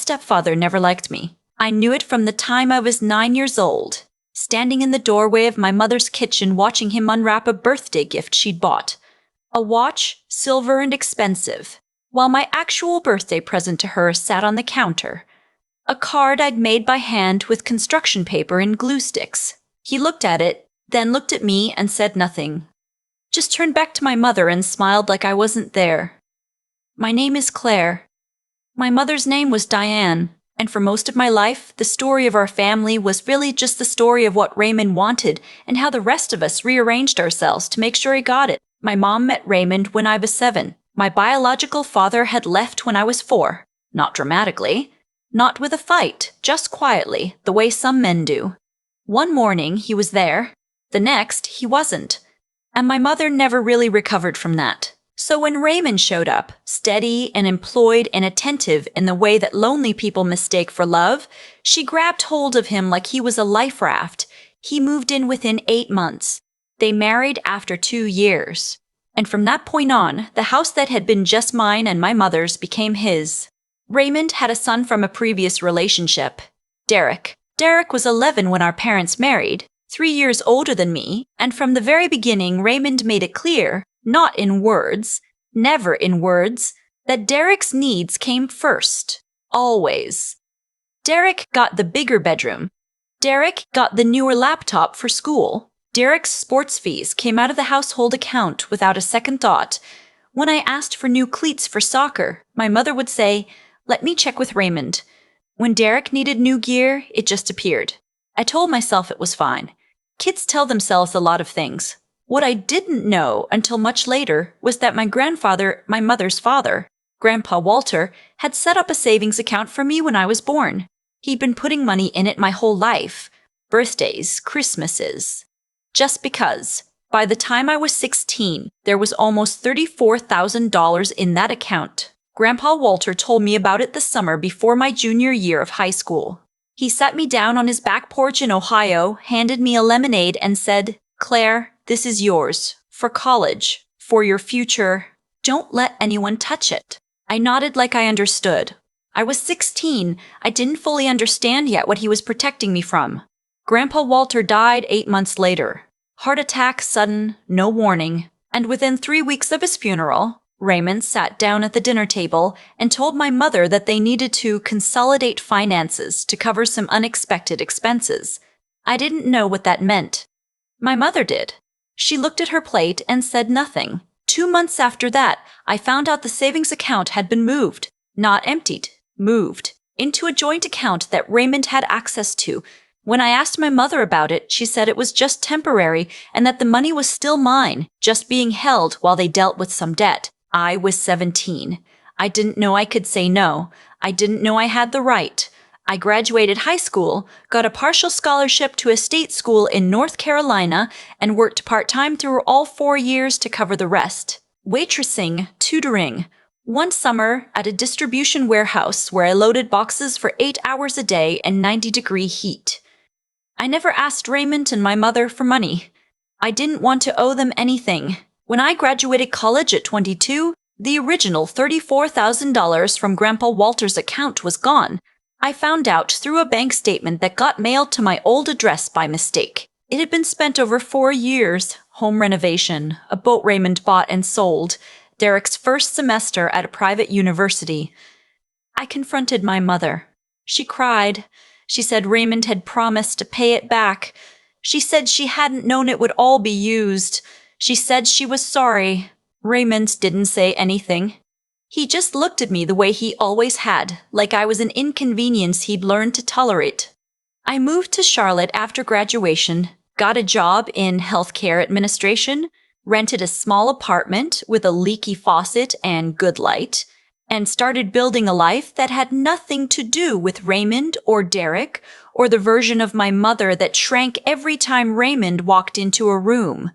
stepfather never liked me. I knew it from the time I was 9 years old, standing in the doorway of my mother's kitchen watching him unwrap a birthday gift she'd bought. A watch, silver and expensive, while my actual birthday present to her sat on the counter. A card I'd made by hand with construction paper and glue sticks. He looked at it, then looked at me and said nothing. Just turned back to my mother and smiled like I wasn't there. My name is Claire. My mother's name was Diane, and for most of my life, the story of our family was really just the story of what Raymond wanted and how the rest of us rearranged ourselves to make sure he got it. My mom met Raymond when I was 7. My biological father had left when I was 4. Not dramatically. Not with a fight, just quietly, the way some men do. One morning, he was there. The next, he wasn't. And my mother never really recovered from that. So when Raymond showed up, steady and employed and attentive in the way that lonely people mistake for love, she grabbed hold of him like he was a life raft. He moved in within 8 months. They married after 2 years. And from that point on, the house that had been just mine and my mother's became his. Raymond had a son from a previous relationship, Derek. Derek was 11 when our parents married, 3 years older than me, and from the very beginning Raymond made it clear, not in words, never in words, that Derek's needs came first. Always. Derek got the bigger bedroom. Derek got the newer laptop for school. Derek's sports fees came out of the household account without a second thought. When I asked for new cleats for soccer, my mother would say, "Let me check with Raymond." When Derek needed new gear, it just appeared. I told myself it was fine. Kids tell themselves a lot of things. What I didn't know until much later was that my grandfather, my mother's father, Grandpa Walter, had set up a savings account for me when I was born. He'd been putting money in it my whole life. Birthdays, Christmases. Just because. By the time I was 16, there was almost $34,000 in that account. Grandpa Walter told me about it the summer before my junior year of high school. He sat me down on his back porch in Ohio, handed me a lemonade, and said, "Claire, this is yours. For college. For your future. Don't let anyone touch it." I nodded like I understood. I was 16. I didn't fully understand yet what he was protecting me from. Grandpa Walter died 8 months later. Heart attack, sudden, no warning. And within 3 weeks of his funeral, Raymond sat down at the dinner table and told my mother that they needed to consolidate finances to cover some unexpected expenses. I didn't know what that meant. My mother did. She looked at her plate and said nothing. 2 months after that, I found out the savings account had been moved. Not emptied, moved. Into a joint account that Raymond had access to. When I asked my mother about it, she said it was just temporary and that the money was still mine, just being held while they dealt with some debt. I was 17. I didn't know I could say no. I didn't know I had the right. I graduated high school, got a partial scholarship to a state school in North Carolina, and worked part-time through all 4 years to cover the rest. Waitressing, tutoring. One summer at a distribution warehouse where I loaded boxes for 8 hours a day in 90-degree heat. I never asked Raymond and my mother for money. I didn't want to owe them anything. When I graduated college at 22, the original $34,000 from Grandpa Walter's account was gone. I found out through a bank statement that got mailed to my old address by mistake. It had been spent over 4 years. Home renovation, a boat Raymond bought and sold, Derek's first semester at a private university. I confronted my mother. She cried. She said Raymond had promised to pay it back. She said she hadn't known it would all be used. She said she was sorry. Raymond didn't say anything. He just looked at me the way he always had, like I was an inconvenience he'd learned to tolerate. I moved to Charlotte after graduation, got a job in healthcare administration, rented a small apartment with a leaky faucet and good light, and started building a life that had nothing to do with Raymond or Derek or the version of my mother that shrank every time Raymond walked into a room.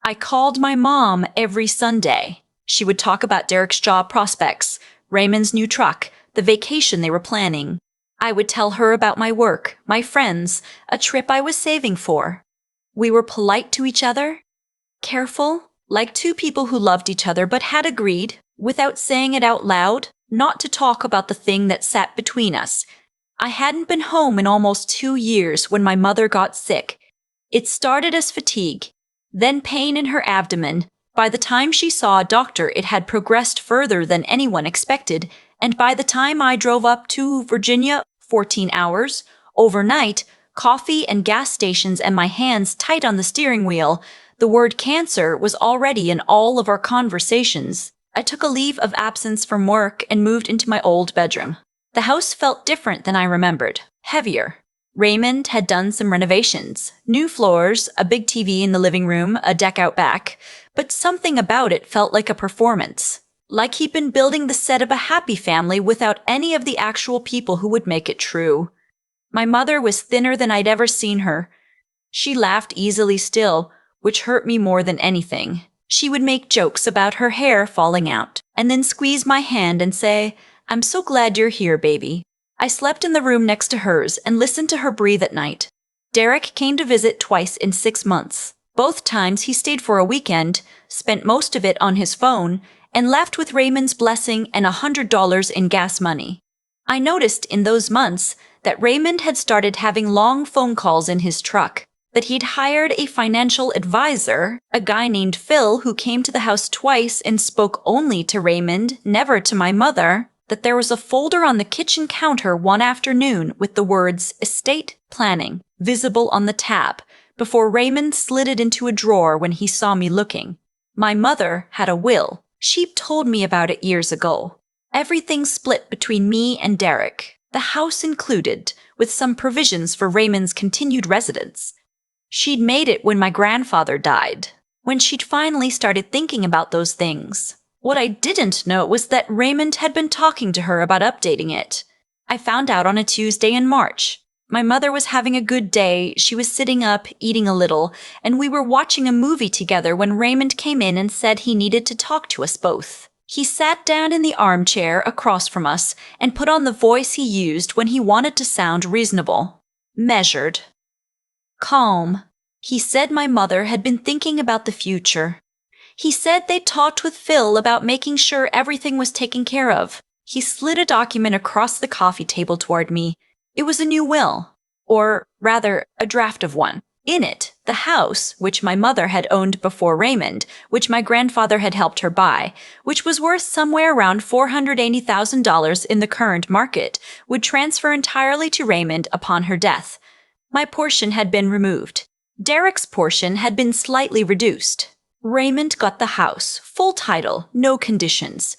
I called my mom every Sunday. She would talk about Derek's job prospects, Raymond's new truck, the vacation they were planning. I would tell her about my work, my friends, a trip I was saving for. We were polite to each other, careful, like two people who loved each other but had agreed, without saying it out loud, not to talk about the thing that sat between us. I hadn't been home in almost 2 years when my mother got sick. It started as fatigue, then pain in her abdomen. By the time she saw a doctor, it had progressed further than anyone expected, and by the time I drove up to Virginia, 14 hours, overnight, coffee and gas stations and my hands tight on the steering wheel, the word cancer was already in all of our conversations. I took a leave of absence from work and moved into my old bedroom. The house felt different than I remembered, heavier. Raymond had done some renovations, new floors, a big TV in the living room, a deck out back, but something about it felt like a performance. Like he'd been building the set of a happy family without any of the actual people who would make it true. My mother was thinner than I'd ever seen her. She laughed easily still, which hurt me more than anything. She would make jokes about her hair falling out, and then squeeze my hand and say, "I'm so glad you're here, baby." I slept in the room next to hers and listened to her breathe at night. Derek came to visit twice in 6 months. Both times he stayed for a weekend, spent most of it on his phone, and left with Raymond's blessing and $100 in gas money. I noticed in those months that Raymond had started having long phone calls in his truck, that he'd hired a financial advisor, a guy named Phil who came to the house twice and spoke only to Raymond, never to my mother, that there was a folder on the kitchen counter one afternoon with the words estate planning visible on the tab before Raymond slid it into a drawer when he saw me looking. My mother had a will. She'd told me about it years ago. Everything split between me and Derek, the house included, with some provisions for Raymond's continued residence. She'd made it when my grandfather died, when she'd finally started thinking about those things. What I didn't know was that Raymond had been talking to her about updating it. I found out on a Tuesday in March. My mother was having a good day, she was sitting up, eating a little, and we were watching a movie together when Raymond came in and said he needed to talk to us both. He sat down in the armchair across from us and put on the voice he used when he wanted to sound reasonable. Measured. Calm. He said my mother had been thinking about the future. He said they'd talked with Phil about making sure everything was taken care of. He slid a document across the coffee table toward me. It was a new will, or rather, a draft of one. In it, the house, which my mother had owned before Raymond, which my grandfather had helped her buy, which was worth somewhere around $480,000 in the current market, would transfer entirely to Raymond upon her death. My portion had been removed. Derek's portion had been slightly reduced. Raymond got the house, full title, no conditions.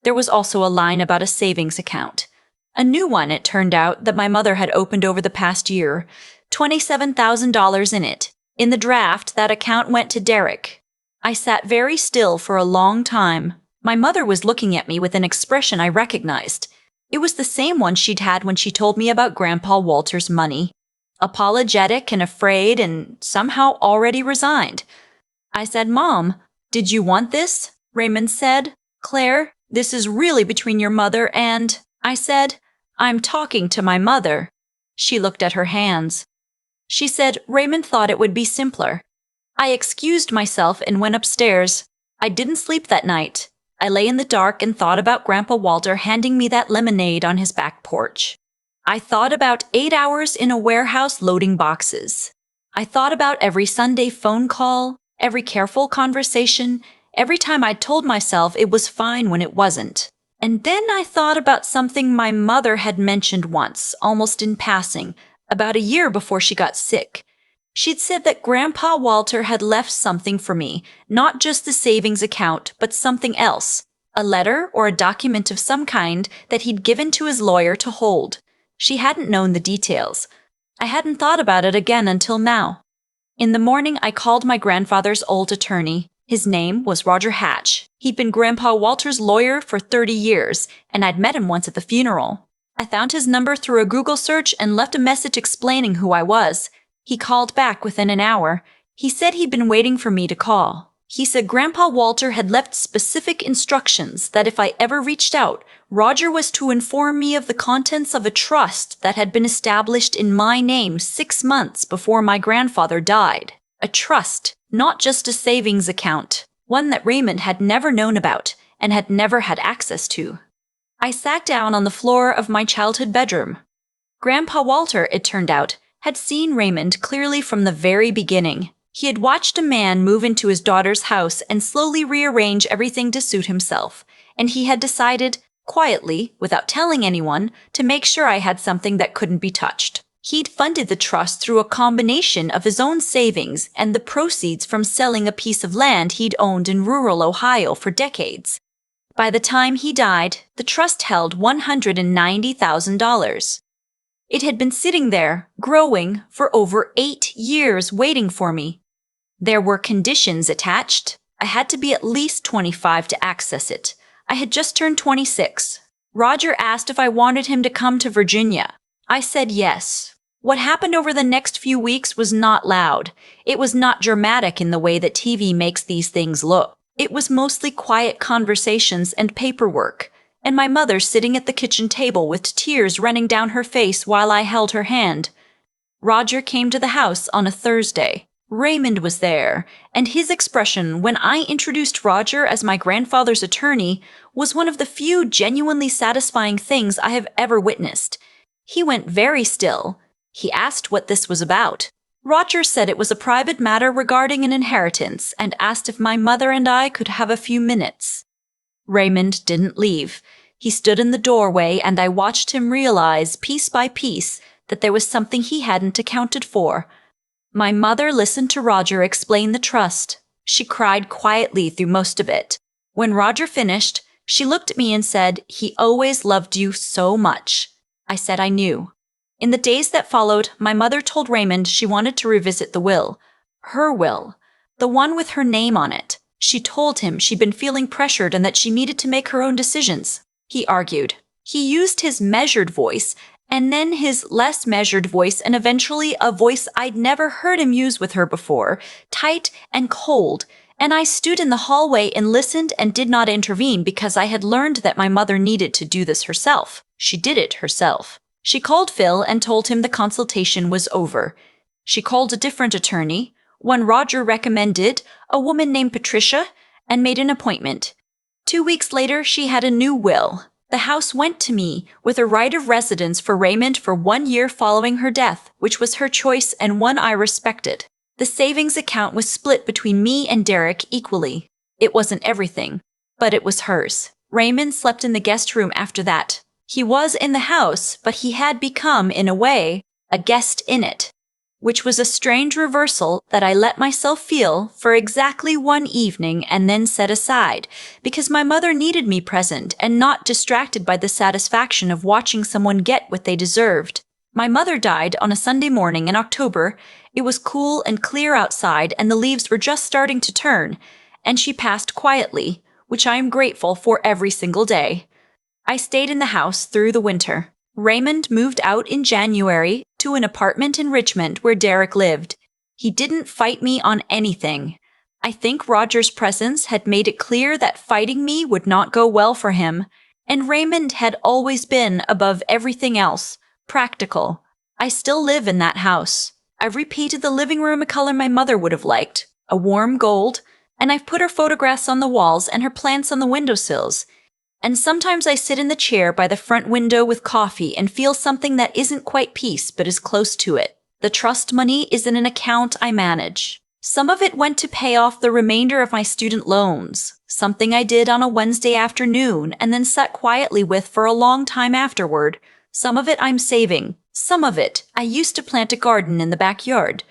There was also a line about a savings account. A new one, it turned out, that my mother had opened over the past year. $27,000 in it. In the draft, that account went to Derek. I sat very still for a long time. My mother was looking at me with an expression I recognized. It was the same one she'd had when she told me about Grandpa Walter's money. Apologetic and afraid and somehow already resigned. I said, "Mom, did you want this?" Raymond said, "Claire, this is really between your mother and—" I said, "I'm talking to my mother." She looked at her hands. She said Raymond thought it would be simpler. I excused myself and went upstairs. I didn't sleep that night. I lay in the dark and thought about Grandpa Walter handing me that lemonade on his back porch. I thought about 8 hours in a warehouse loading boxes. I thought about every Sunday phone call, every careful conversation, every time I told myself it was fine when it wasn't. And then I thought about something my mother had mentioned once, almost in passing, about a year before she got sick. She'd said that Grandpa Walter had left something for me, not just the savings account, but something else, a letter or a document of some kind that he'd given to his lawyer to hold. She hadn't known the details. I hadn't thought about it again until now. In the morning, I called my grandfather's old attorney. His name was Roger Hatch. He'd been Grandpa Walter's lawyer for 30 years, and I'd met him once at the funeral. I found his number through a Google search and left a message explaining who I was. He called back within an hour. He said he'd been waiting for me to call. He said Grandpa Walter had left specific instructions that if I ever reached out, Roger was to inform me of the contents of a trust that had been established in my name 6 months before my grandfather died. A trust, not just a savings account, one that Raymond had never known about and had never had access to. I sat down on the floor of my childhood bedroom. Grandpa Walter, it turned out, had seen Raymond clearly from the very beginning. He had watched a man move into his daughter's house and slowly rearrange everything to suit himself, and he had decided, quietly, without telling anyone, to make sure I had something that couldn't be touched. He'd funded the trust through a combination of his own savings and the proceeds from selling a piece of land he'd owned in rural Ohio for decades. By the time he died, the trust held $190,000. It had been sitting there, growing, for over 8 years, waiting for me. There were conditions attached. I had to be at least 25 to access it. I had just turned 26. Roger asked if I wanted him to come to Virginia. I said yes. What happened over the next few weeks was not loud. It was not dramatic in the way that TV makes these things look. It was mostly quiet conversations and paperwork, and my mother sitting at the kitchen table with tears running down her face while I held her hand. Roger came to the house on a Thursday. Raymond was there, and his expression when I introduced Roger as my grandfather's attorney was one of the few genuinely satisfying things I have ever witnessed. He went very still. He asked what this was about. Roger said it was a private matter regarding an inheritance and asked if my mother and I could have a few minutes. Raymond didn't leave. He stood in the doorway and I watched him realize, piece by piece, that there was something he hadn't accounted for. My mother listened to Roger explain the trust. She cried quietly through most of it. When Roger finished, she looked at me and said, "He always loved you so much." I said I knew. In the days that followed, my mother told Raymond she wanted to revisit the will. Her will. The one with her name on it. She told him she'd been feeling pressured and that she needed to make her own decisions. He argued. He used his measured voice, and then his less measured voice, and eventually a voice I'd never heard him use with her before, tight and cold, and I stood in the hallway and listened and did not intervene because I had learned that my mother needed to do this herself. She did it herself. She called Phil and told him the consultation was over. She called a different attorney, one Roger recommended, a woman named Patricia, and made an appointment. 2 weeks later, she had a new will. The house went to me with a right of residence for Raymond for 1 year following her death, which was her choice and one I respected. The savings account was split between me and Derek equally. It wasn't everything, but it was hers. Raymond slept in the guest room after that. He was in the house, but he had become, in a way, a guest in it, which was a strange reversal that I let myself feel for exactly 1 evening and then set aside, because my mother needed me present and not distracted by the satisfaction of watching someone get what they deserved. My mother died on a Sunday morning in October. It was cool and clear outside and the leaves were just starting to turn, and she passed quietly, which I am grateful for every single day. I stayed in the house through the winter. Raymond moved out in January to an apartment in Richmond where Derek lived. He didn't fight me on anything. I think Roger's presence had made it clear that fighting me would not go well for him, and Raymond had always been, above everything else, practical. I still live in that house. I've repainted the living room a color my mother would have liked, a warm gold, and I've put her photographs on the walls and her plants on the windowsills. And sometimes I sit in the chair by the front window with coffee and feel something that isn't quite peace but is close to it. The trust money is in an account I manage. Some of it went to pay off the remainder of my student loans, something I did on a Wednesday afternoon and then sat quietly with for a long time afterward. Some of it I'm saving. Some of it I used to plant a garden in the backyard.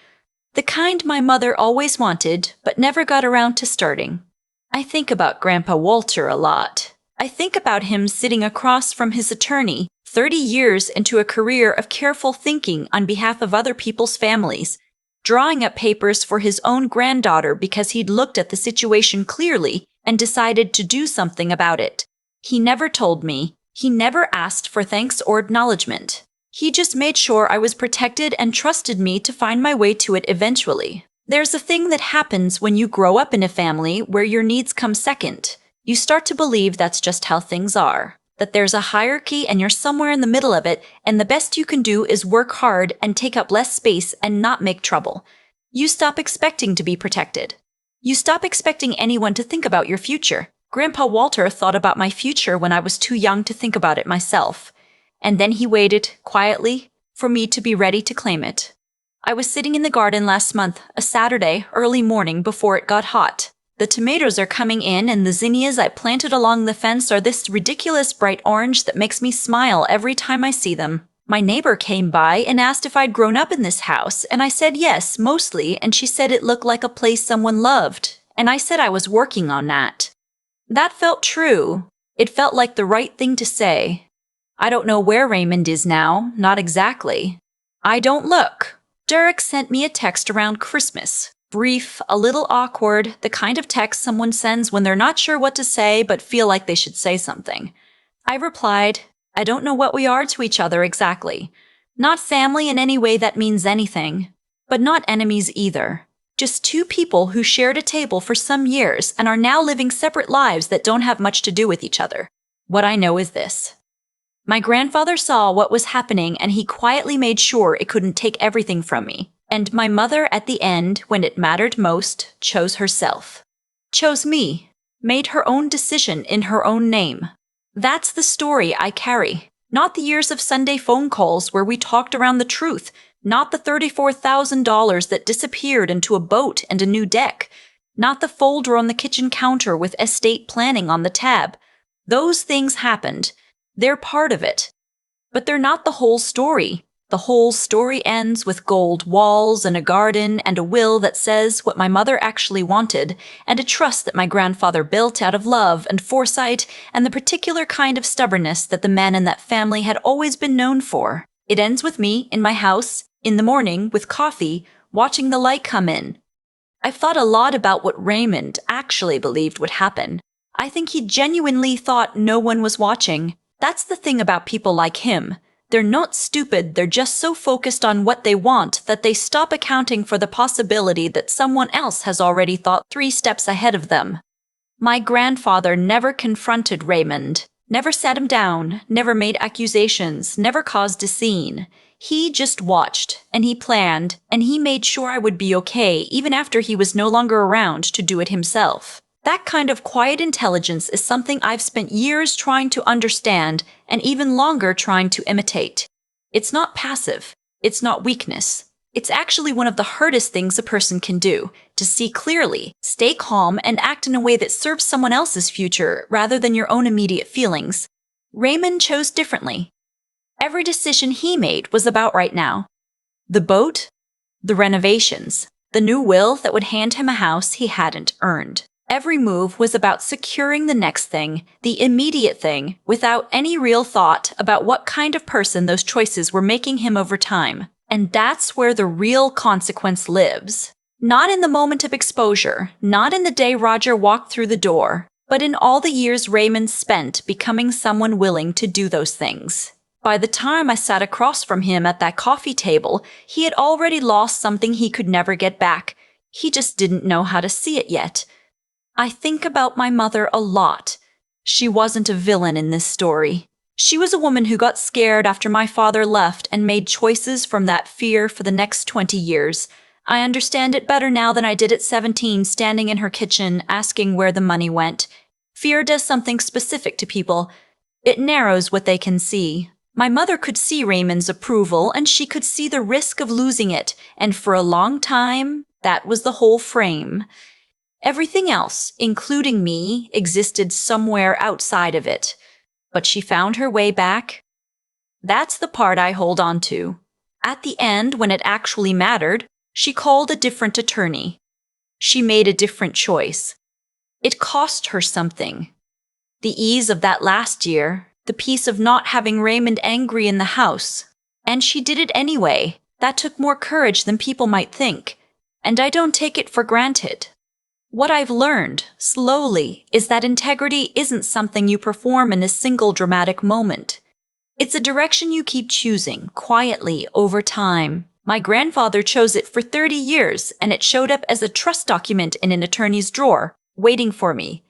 The kind my mother always wanted but never got around to starting. I think about Grandpa Walter a lot. I think about him sitting across from his attorney, 30 years into a career of careful thinking on behalf of other people's families, drawing up papers for his own granddaughter because he'd looked at the situation clearly and decided to do something about it. He never told me. He never asked for thanks or acknowledgement. He just made sure I was protected and trusted me to find my way to it eventually. There's a thing that happens when you grow up in a family where your needs come second. You start to believe that's just how things are, that there's a hierarchy and you're somewhere in the middle of it, and the best you can do is work hard and take up less space and not make trouble. You stop expecting to be protected. You stop expecting anyone to think about your future. Grandpa Walter thought about my future when I was too young to think about it myself, and then he waited, quietly, for me to be ready to claim it. I was sitting in the garden last month, a Saturday, early morning before it got hot. The tomatoes are coming in, and the zinnias I planted along the fence are this ridiculous bright orange that makes me smile every time I see them. My neighbor came by and asked if I'd grown up in this house, and I said yes, mostly, and she said it looked like a place someone loved, and I said I was working on that. That felt true. It felt like the right thing to say. I don't know where Raymond is now, not exactly. I don't look. Derek sent me a text around Christmas. Brief, a little awkward, the kind of text someone sends when they're not sure what to say but feel like they should say something. I replied, I don't know what we are to each other exactly. Not family in any way that means anything, but not enemies either. Just two people who shared a table for some years and are now living separate lives that don't have much to do with each other. What I know is this. My grandfather saw what was happening and he quietly made sure it couldn't take everything from me. And my mother, at the end, when it mattered most, chose herself. Chose me. Made her own decision in her own name. That's the story I carry. Not the years of Sunday phone calls where we talked around the truth. Not the $34,000 that disappeared into a boat and a new deck. Not the folder on the kitchen counter with estate planning on the tab. Those things happened. They're part of it. But they're not the whole story. The whole story ends with gold walls and a garden and a will that says what my mother actually wanted, and a trust that my grandfather built out of love and foresight and the particular kind of stubbornness that the men in that family had always been known for. It ends with me in my house, in the morning, with coffee, watching the light come in. I've thought a lot about what Raymond actually believed would happen. I think he genuinely thought no one was watching. That's the thing about people like him. They're not stupid, they're just so focused on what they want that they stop accounting for the possibility that someone else has already thought 3 steps ahead of them. My grandfather never confronted Raymond, never sat him down, never made accusations, never caused a scene. He just watched, and he planned, and he made sure I would be okay even after he was no longer around to do it himself. That kind of quiet intelligence is something I've spent years trying to understand and even longer trying to imitate. It's not passive. It's not weakness. It's actually one of the hardest things a person can do, to see clearly, stay calm, and act in a way that serves someone else's future rather than your own immediate feelings. Raymond chose differently. Every decision he made was about right now. The boat, the renovations, the new will that would hand him a house he hadn't earned. Every move was about securing the next thing, the immediate thing, without any real thought about what kind of person those choices were making him over time. And that's where the real consequence lives. Not in the moment of exposure, not in the day Roger walked through the door, but in all the years Raymond spent becoming someone willing to do those things. By the time I sat across from him at that coffee table, he had already lost something he could never get back. He just didn't know how to see it yet. I think about my mother a lot. She wasn't a villain in this story. She was a woman who got scared after my father left and made choices from that fear for the next 20 years. I understand it better now than I did at 17, standing in her kitchen, asking where the money went. Fear does something specific to people. It narrows what they can see. My mother could see Raymond's approval, and she could see the risk of losing it, and for a long time, that was the whole frame. Everything else, including me, existed somewhere outside of it. But she found her way back. That's the part I hold on to. At the end, when it actually mattered, she called a different attorney. She made a different choice. It cost her something. The ease of that last year, the peace of not having Raymond angry in the house. And she did it anyway. That took more courage than people might think. And I don't take it for granted. What I've learned, slowly, is that integrity isn't something you perform in a single dramatic moment. It's a direction you keep choosing, quietly, over time. My grandfather chose it for 30 years, and it showed up as a trust document in an attorney's drawer, waiting for me.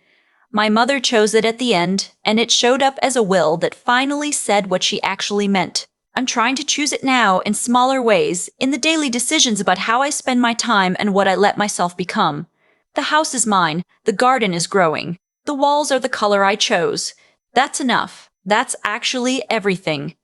My mother chose it at the end, and it showed up as a will that finally said what she actually meant. I'm trying to choose it now in smaller ways, in the daily decisions about how I spend my time and what I let myself become. The house is mine. The garden is growing. The walls are the color I chose. That's enough. That's actually everything.